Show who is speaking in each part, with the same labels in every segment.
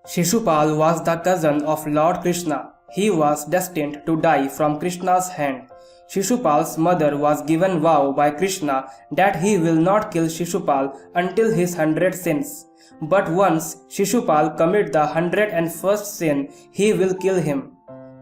Speaker 1: Shishupal was the cousin of Lord Krishna. He was destined to die from Krishna's hand. Shishupal's mother was given vow by Krishna that he will not kill Shishupal until his 100 sins. But once Shishupal commit the 101st sin, he will kill him.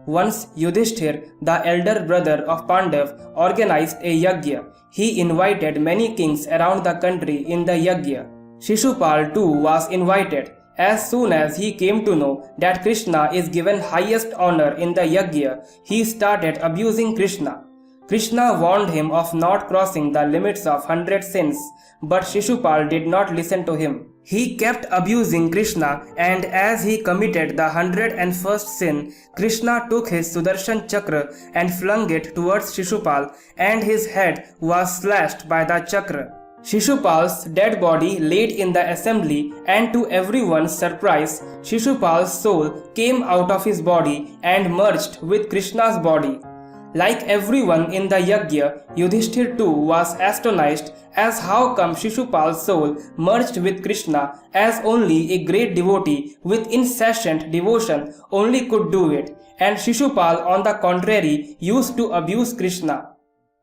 Speaker 1: Once Yudhishthir, the elder brother of Pandav, organized a yajna. He invited many kings around the country in the yajna. Shishupal too was invited. As soon as he came to know that Krishna is given highest honor in the yajna, he started abusing Krishna. Krishna warned him of not crossing the limits of 100 sins, but Shishupal did not listen to him. He kept abusing Krishna, and as he committed the 101st sin, Krishna took his Sudarshan Chakra and flung it towards Shishupal, and his head was slashed by the chakra. Shishupal's dead body laid in the assembly, and to everyone's surprise, Shishupal's soul came out of his body and merged with Krishna's body. Like everyone in the yajna, Yudhishthir too was astonished as how come Shishupal's soul merged with Krishna, as only a great devotee with incessant devotion only could do it, and Shishupal on the contrary used to abuse Krishna.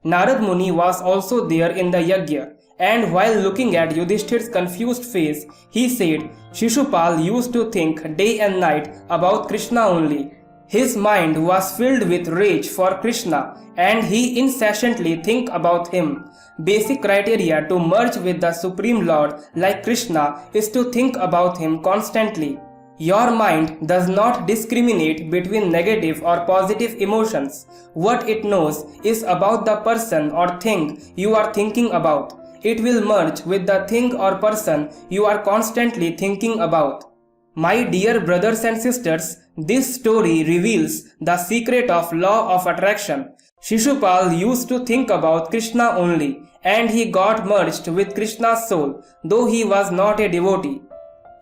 Speaker 1: Narad Muni was also there in the yajna, and while looking at Yudhishthir's confused face, he said, Shishupal used to think day and night about Krishna only. His mind was filled with rage for Krishna, and he incessantly think about him. Basic criteria to merge with the Supreme Lord like Krishna is to think about him constantly. Your mind does not discriminate between negative or positive emotions. What it knows is about the person or thing you are thinking about. It will merge with the thing or person you are constantly thinking about. My dear brothers and sisters, this story reveals the secret of law of attraction. Shishupal used to think about Krishna only, and he got merged with Krishna's soul, though he was not a devotee.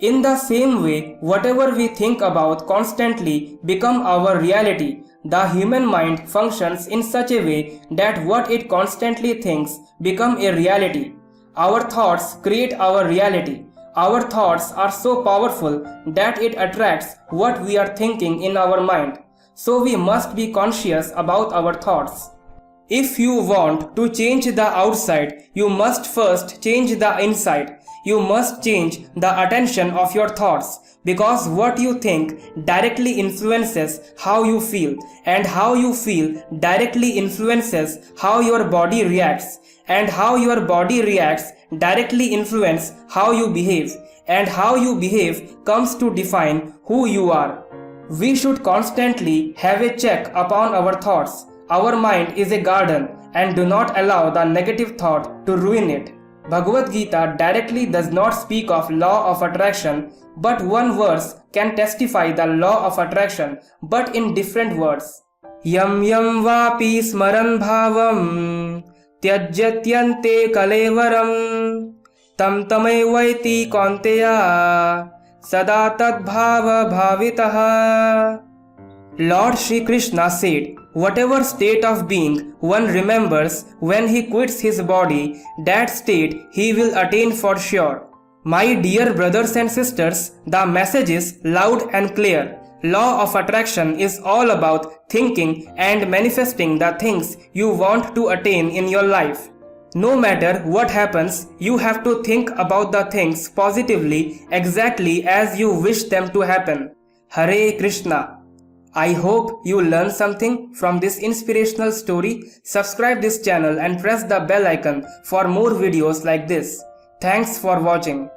Speaker 1: In the same way, whatever we think about constantly become our reality. The human mind functions in such a way that what it constantly thinks become a reality. Our thoughts create our reality. Our thoughts are so powerful that it attracts what we are thinking in our mind. So we must be conscious about our thoughts. If you want to change the outside, you must first change the inside. You must change the attention of your thoughts, because what you think directly influences how you feel, and how you feel directly influences how your body reacts, and how your body reacts directly influence how you behave, and how you behave comes to define who you are. We should constantly have a check upon our thoughts. Our mind is a garden, and do not allow the negative thought to ruin it. Bhagavad Gita directly does not speak of law of attraction, but one verse can testify the law of attraction, but in different words. Yam yam vapi smaran bhavam tyajyatyante kalevaram tam tamevaiti kaunteya sada tad bhava bhavitaha. Lord Shri Krishna said, whatever state of being one remembers when he quits his body, that state he will attain for sure. My dear brothers and sisters, the message is loud and clear. Law of attraction is all about thinking and manifesting the things you want to attain in your life. No matter what happens, you have to think about the things positively exactly as you wish them to happen. Hare Krishna. I hope you learned something from this inspirational story. Subscribe this channel and press the bell icon for more videos like this. Thanks for watching.